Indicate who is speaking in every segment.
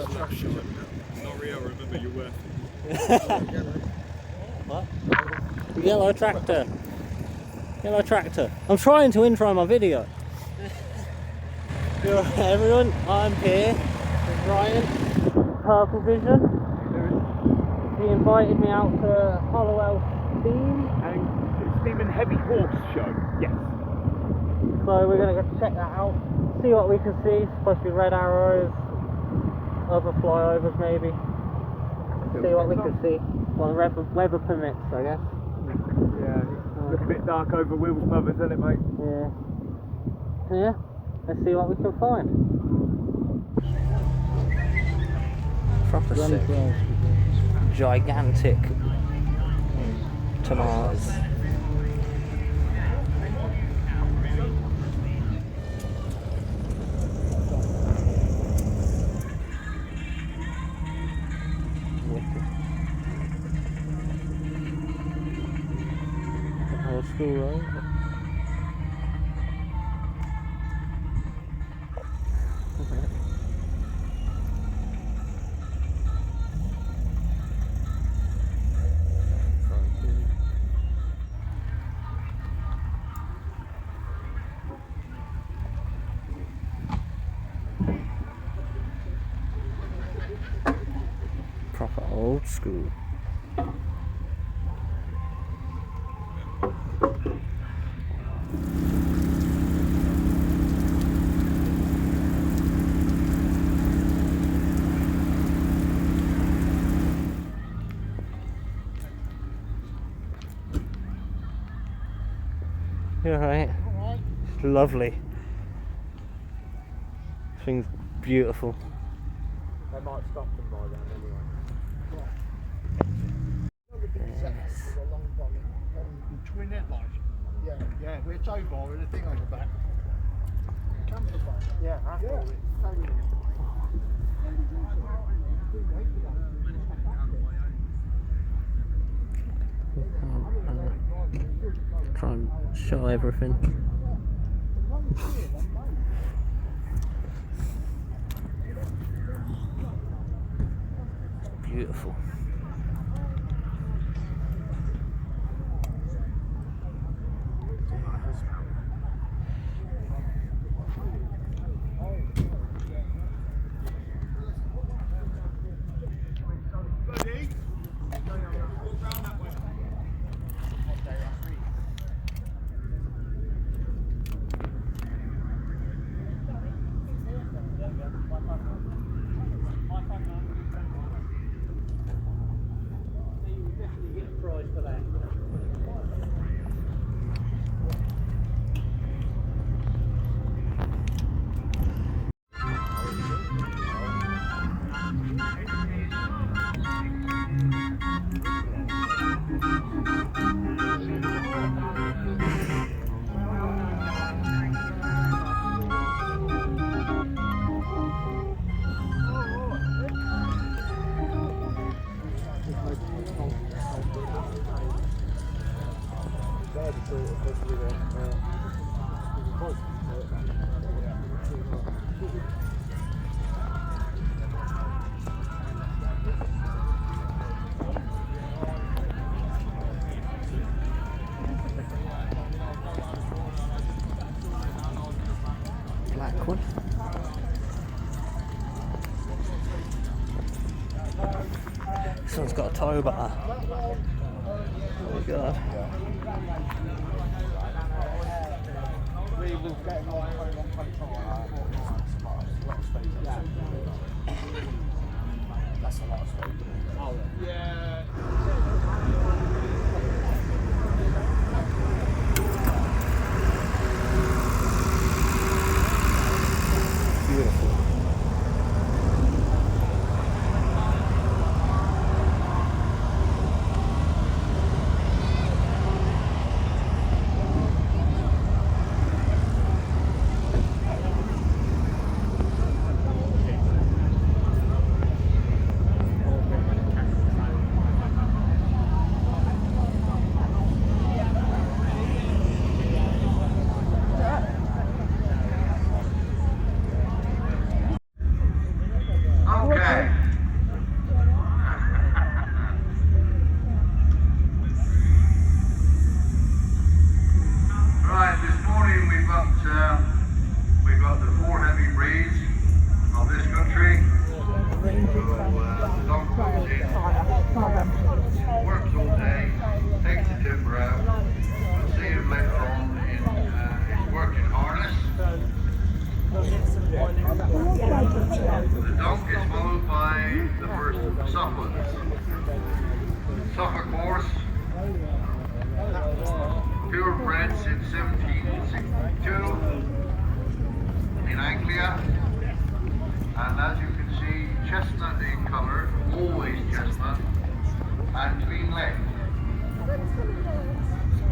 Speaker 1: Not real, remember your worth.
Speaker 2: What? Yellow tractor. Yellow tractor. I'm trying to intro my video. Alright everyone, I'm here with Ryan, Purple Vision. He invited me out to Hollowell Steam.
Speaker 1: And Steam and Heavy Horse Show, yes.
Speaker 2: So we're going to go check that out, see what we can see. It's supposed to be red arrows, other flyovers maybe. See what we can see. Well, the weather permits, I guess.
Speaker 1: Yeah, it's a bit dark over Will's Brothers, isn't it, mate?
Speaker 2: Yeah. Yeah, let's see what we can find. Proper sick. Gigantic tomatoes. Old school road. Proper old school. You alright? It's lovely. This thing's beautiful.
Speaker 1: They might stop them by then anyway.
Speaker 2: Yes.
Speaker 3: Twin headlights. Yeah, we're tow bar with a thing on the back. Camper bar.
Speaker 1: Yeah, that's all it.
Speaker 2: Try and show everything. Beautiful. Black one. This one's got a tow bar. Oh my god.
Speaker 3: That's a lot of space. Oh, yeah.
Speaker 2: Beautiful.
Speaker 4: comes in, works all day, takes the timber out. We'll see him later on in his working harness. The donk is followed by the first Suffolk. Suffolk horse, purebred since 1762 in Anglia, and as you can see, chestnut in colour, always chestnut, and clean leg.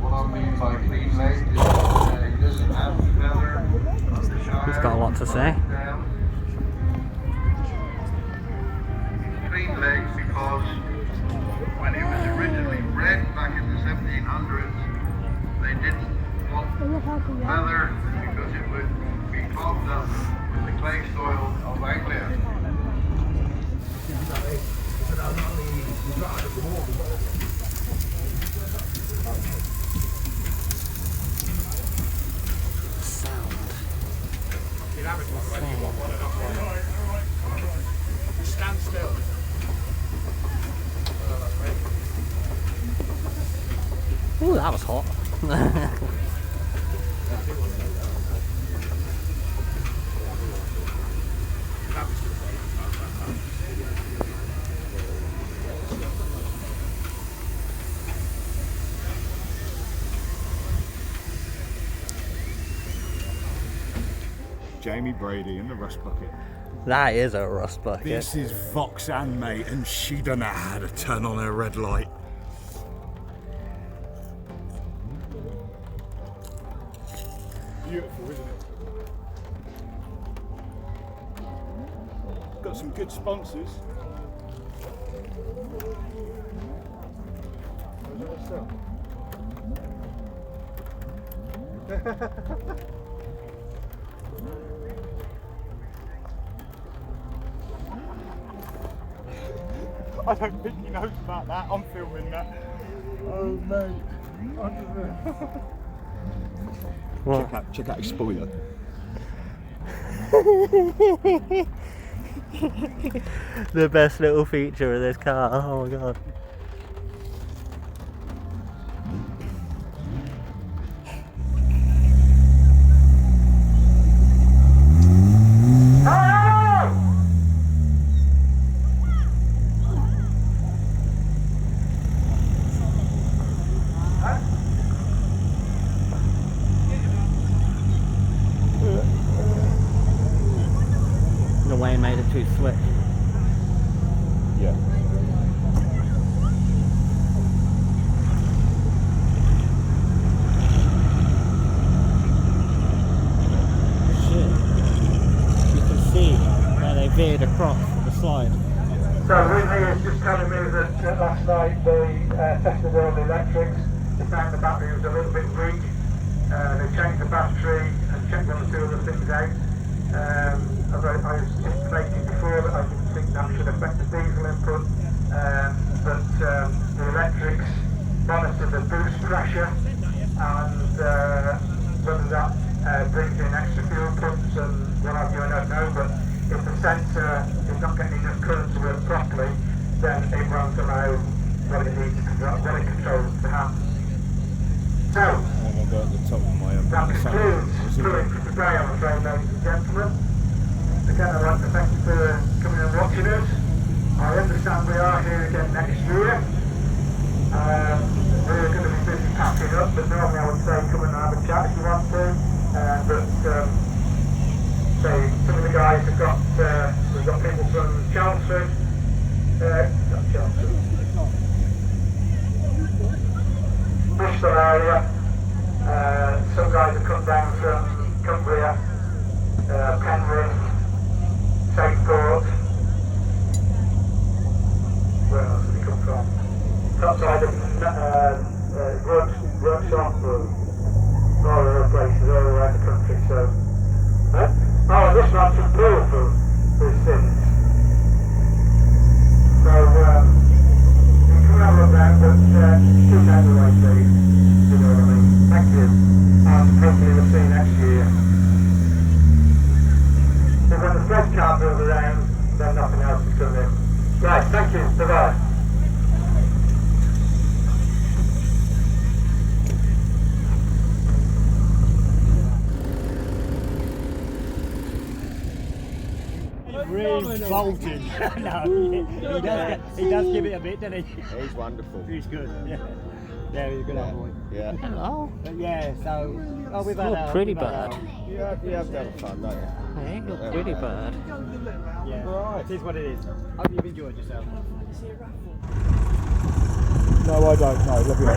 Speaker 4: What I mean by clean leg is he doesn't have the feather on the shire.
Speaker 2: He's got a lot to say.
Speaker 4: Clean leg because when he was originally bred back in the 1700s, they didn't want feather because it would be clogged up with the clay soil of Anglia.
Speaker 1: Stand still.
Speaker 2: Ooh, that was hot.
Speaker 1: Jamie Brady in the rust bucket.
Speaker 2: That is a rust bucket.
Speaker 1: This is Voxanne, mate, and she don't know how to turn on her red light. Beautiful, isn't it? Got some good sponsors. I don't think he knows about that. I'm filming that. Oh mate. Check out his spoiler.
Speaker 2: The best little feature of this car. Oh my god. The way he made it too slick.
Speaker 1: Yeah.
Speaker 2: Shit. You can see where they veered across the slide.
Speaker 3: So Whitney is just telling me that last night they tested all the electrics. They found the battery was a little bit weak. They changed the battery and checked one or two other things out. As I was intimating before, that I didn't think that should affect the diesel input, but the electrics monitor the boost pressure, and whether that brings in extra fuel pumps and what have you, I don't know, but if the sensor is not getting enough current to work properly, then it won't allow what it needs to control, what it controls to happen. So,
Speaker 1: I'm going to go at the top of my
Speaker 3: that concludes Brewing for today, I'm afraid, ladies and gentlemen. Again, I'd like to thank you for coming and watching us. I understand we are here again next year. We're going to be busy packing up, but normally I would say come and have a chat if you want to. Say some of the guys have got, we've got people from Chelmsford, not Chelmsford, Bristol area. Some guys have come down from Cumbria, Penrith, St Port. Where else have they come from? Top side of Workshop, or all other places all around the country. So, oh, and this one's from Liverpool, this Sins. So, you can come and have a look round, but keep out of the way, please. You know what I mean? Thank you. And hopefully we'll see you next year. So when the sled car goes around,
Speaker 1: bolting. No, he does give it a bit, doesn't he?
Speaker 5: He's wonderful.
Speaker 1: He's good. Yeah, he's a good old boy.
Speaker 5: Yeah.
Speaker 2: Hello.
Speaker 1: But yeah, so we've had
Speaker 2: Oh, pretty bird.
Speaker 5: You have to have fun, don't you?
Speaker 2: Hey, you're pretty bird.
Speaker 1: Yeah,
Speaker 5: Right.
Speaker 1: it is what it is. Hope you've enjoyed yourself.
Speaker 3: No, I don't know. Let me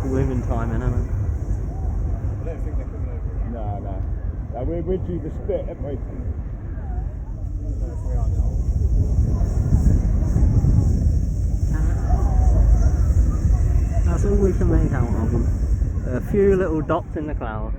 Speaker 2: Women time in, isn't
Speaker 3: I don't think they're coming over.
Speaker 5: No. We're due to spit, haven't we?
Speaker 2: That's all we can make out of them. A few little dots in the clouds.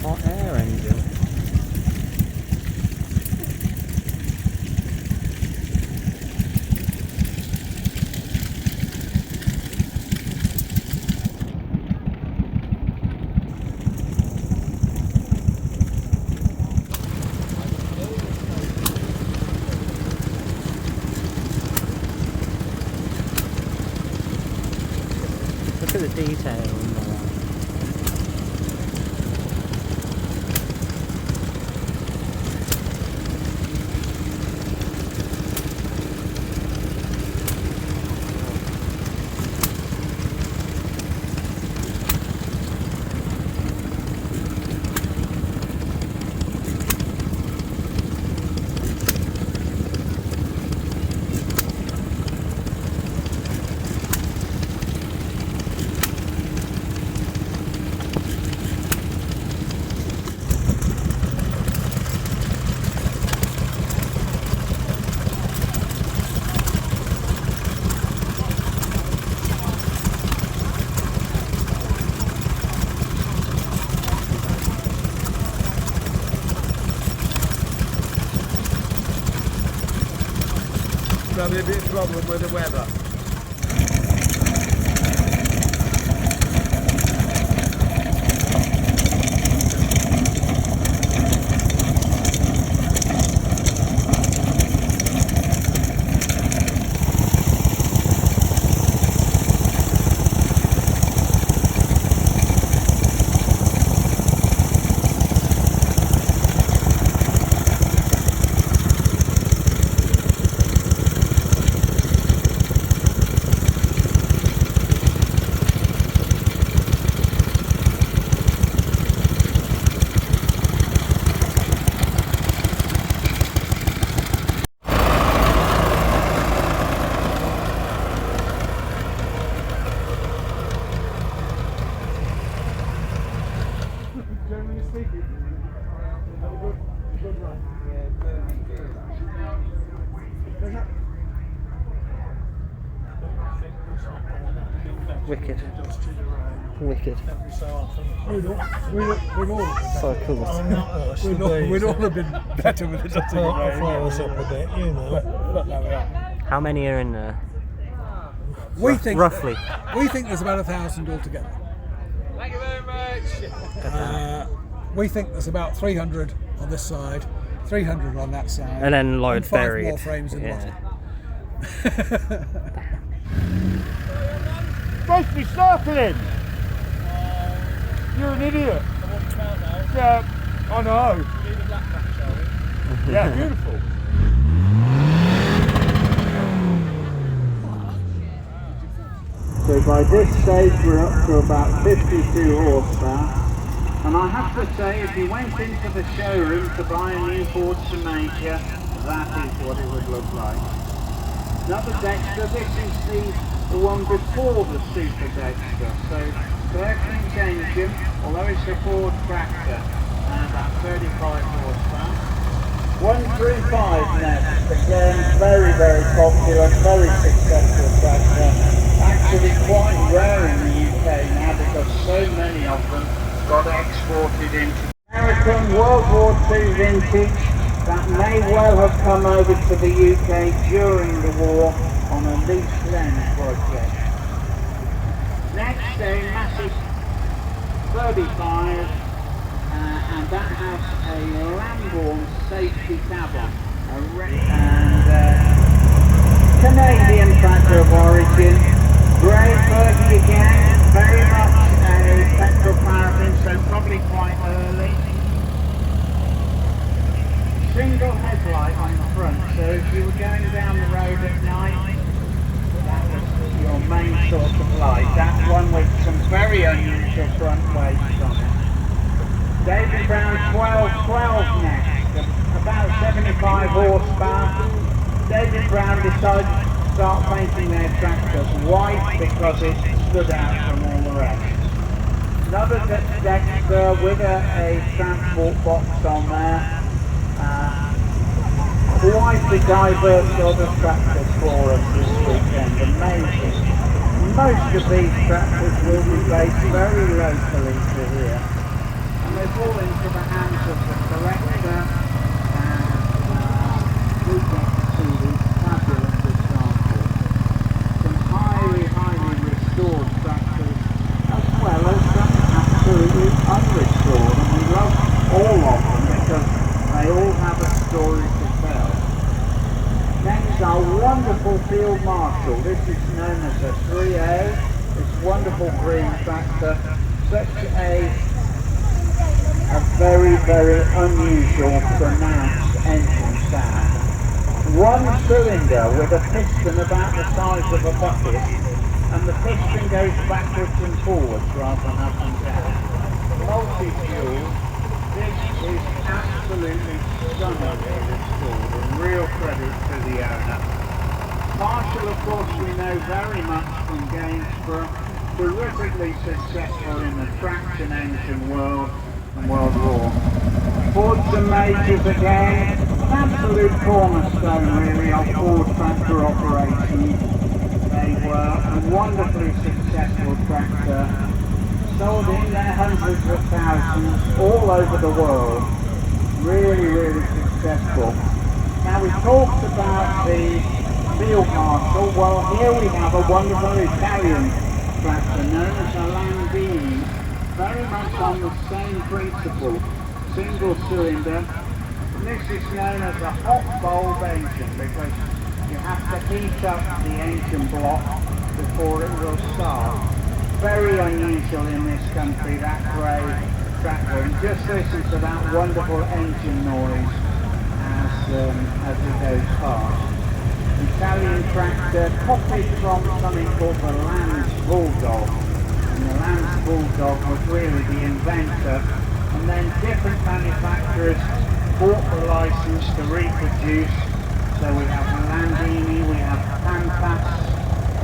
Speaker 2: Hot air engine. Look at the detail in there.
Speaker 5: Probably a bit of problem with the weather.
Speaker 3: Generally speaking, have a good run.
Speaker 2: Wicked. Wicked.
Speaker 3: We'd all
Speaker 2: So cool.
Speaker 3: we'd all have been better with the dusting rain.
Speaker 6: Fire us up a bit, you know.
Speaker 3: But there we are.
Speaker 2: How many are in there?
Speaker 3: We think
Speaker 2: Roughly.
Speaker 3: We think there's about 1,000 altogether.
Speaker 4: Thank you very much.
Speaker 3: We think there's about 300 on this side, 300 on that side,
Speaker 2: And then load
Speaker 3: and 5
Speaker 2: buried.
Speaker 3: more frames in the
Speaker 2: Yeah.
Speaker 3: bottom.
Speaker 1: supposed to be circling. You're an idiot. Yeah, I know. Yeah, beautiful.
Speaker 3: So by this stage we're up to about 52 horsepower, and I have to say if you went into the showroom to buy a new Ford Jamaica, that is what it would look like. Another Dexter, this is the one before the Super Dexter, so 13 engine, although it's a Ford tractor, and about 35 horsepower. 135 next, again very popular, very successful tractor. Actually quite rare in the UK now because so many of them got exported into American World War II vintage that may well have come over to the UK during the war on a lease lend project. Next a massive 35 and that has a Lamborn safety cabin and Canadian tractor of origin. Grey Fergie again, very much a petrol paraffin, so probably quite early. Single headlight on the front, so if you were going down the road at night, that was your main source of light. That one with some very unusual front weights on it. David Brown 1212 next, about 75 horsepower. David Brown decided to start painting their tractors white because it stood out from all the rest. Another Dexter with a transport box on there. Quite a diverse sort of tractors for us this weekend, amazing. Most of these tractors will be based very locally to here. And they fall into the hands of the collector and we get to see these fabulous examples. Some highly restored tractors as well as some absolutely unrestored, and we love all of them because they all have a story to tell. Next our wonderful Field Marshal. This is known as a 3A. This wonderful green tractor, such a very unusual pronounced engine sound. One cylinder with a piston about the size of a bucket, and the piston goes backwards and forwards rather than up and down. Multi-fuel, this is absolutely stunningly restored, and real credit to the owner. Marshall, of course, we know very much from Gainsborough, terrifically successful in the traction engine world and World War. Fords and Majors again, absolute cornerstone really of Ford tractor operations. They were a wonderfully successful tractor, sold in their hundreds of thousands all over the world. Really successful. Now we talked about the Field Marshal. Well, here we have a wonderful Italian tractor known as a Landini. Very much on the same principle, single cylinder. This is known as a hot bulb engine because you have to heat up the engine block before it will start. Very unusual in this country, that grey tractor. And just listen to that wonderful engine noise as it goes past. Italian tractor copied from something called the Lance Bulldog. The Lance Bulldog was really the inventor, and then different manufacturers bought the license to reproduce. So we have Landini, we have Pampas,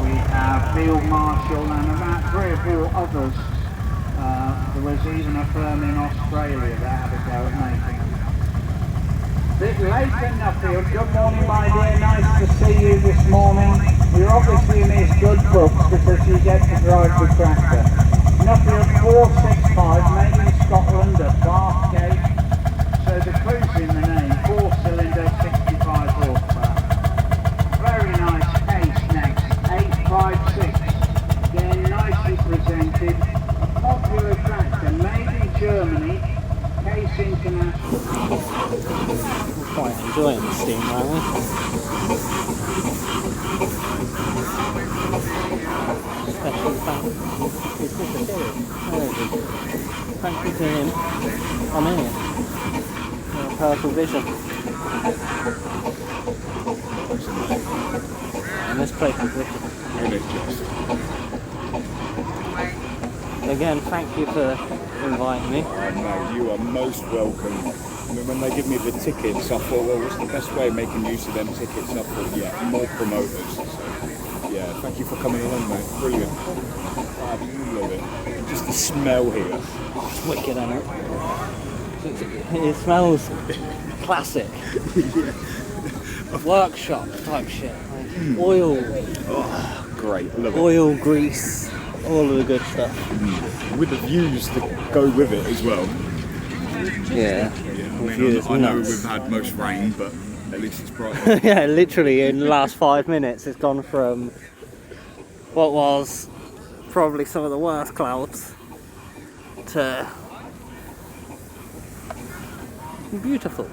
Speaker 3: we have Field Marshal, and about 3 or 4 others. There was even a firm in Australia that had a go at making them. Bit late in Nuffield. Good morning, my dear. Nice to see you this morning. You're obviously in these good books because you get to drive the tractor. Nuffield 465, made in Scotland at Bathgate. So the clue's in the name. 4-cylinder, 65 horsepower. Very nice case next. 856. Again, nicely presented. A popular tractor made in Germany. Case International.
Speaker 2: We're quite enjoying the steam, aren't we? Especially He's disappeared. Thank you to him. I'm in here. Powerful vision. And this place is wicked. Again, thank you for inviting me.
Speaker 1: No, you are most welcome. I mean, when they give me the tickets, I thought, well, what's the best way of making use of them tickets? I thought, yeah, more promoters. So, yeah, thank you for coming along, mate. Brilliant. I absolutely love it. Just the smell here.
Speaker 2: Oh, it's wicked, isn't it? It smells classic. Workshop type shit. Like oil.
Speaker 1: Oh, great. Love it.
Speaker 2: Oil, grease, all of the good stuff.
Speaker 1: With the views that go with it as well.
Speaker 2: Yeah.
Speaker 1: I know we've had most rain, but at least it's bright.
Speaker 2: Yeah, literally in the last 5 minutes it's gone from what was probably some of the worst clouds to beautiful.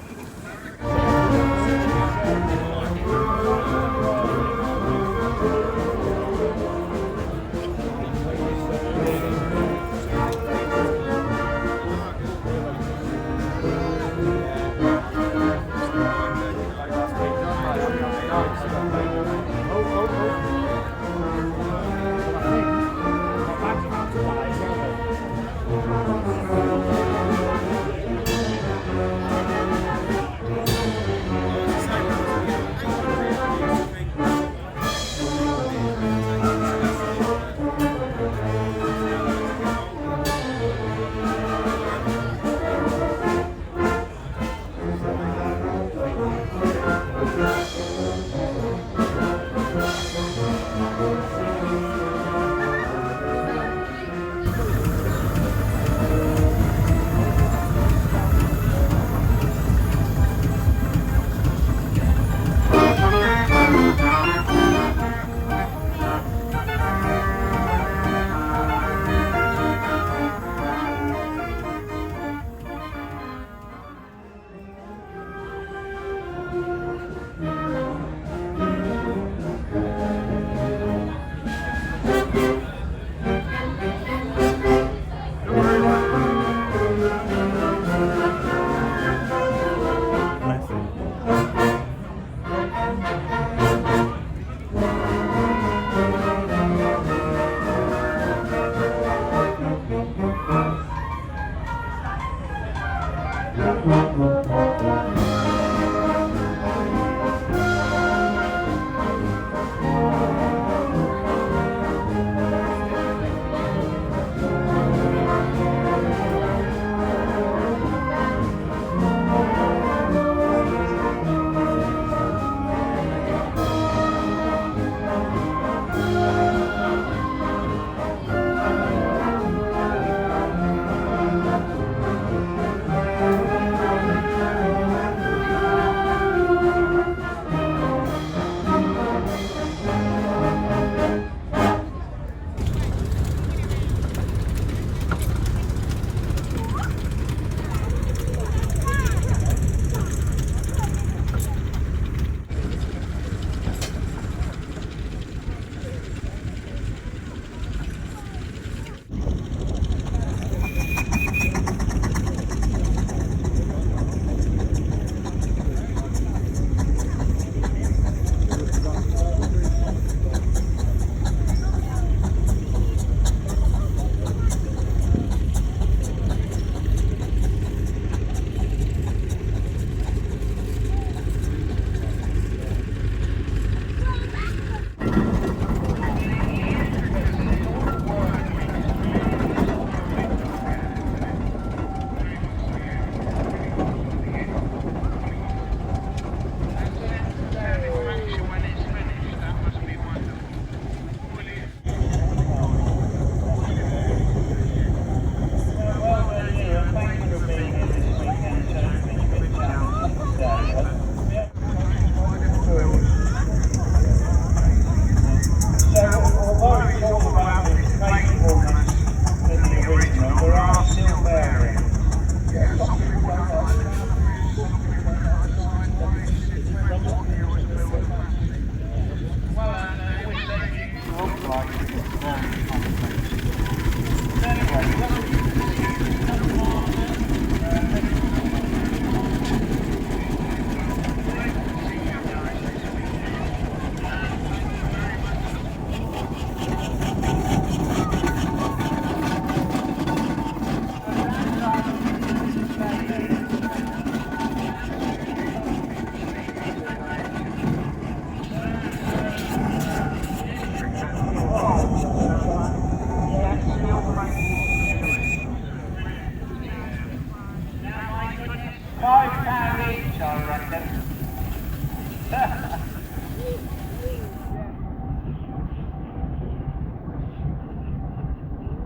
Speaker 3: £5 each, I reckon.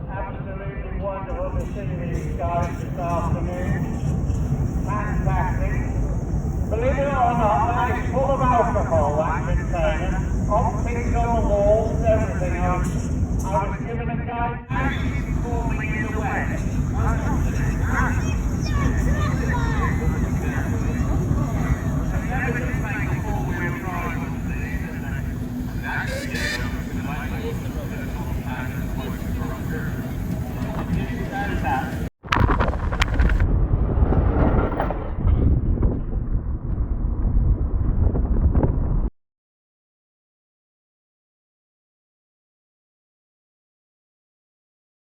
Speaker 3: Absolutely wonderful to see these guys this afternoon. Fantastic. Believe it or not, that is full of alcohol, that container. Optics on the walls, everything. I was given a guide actually before we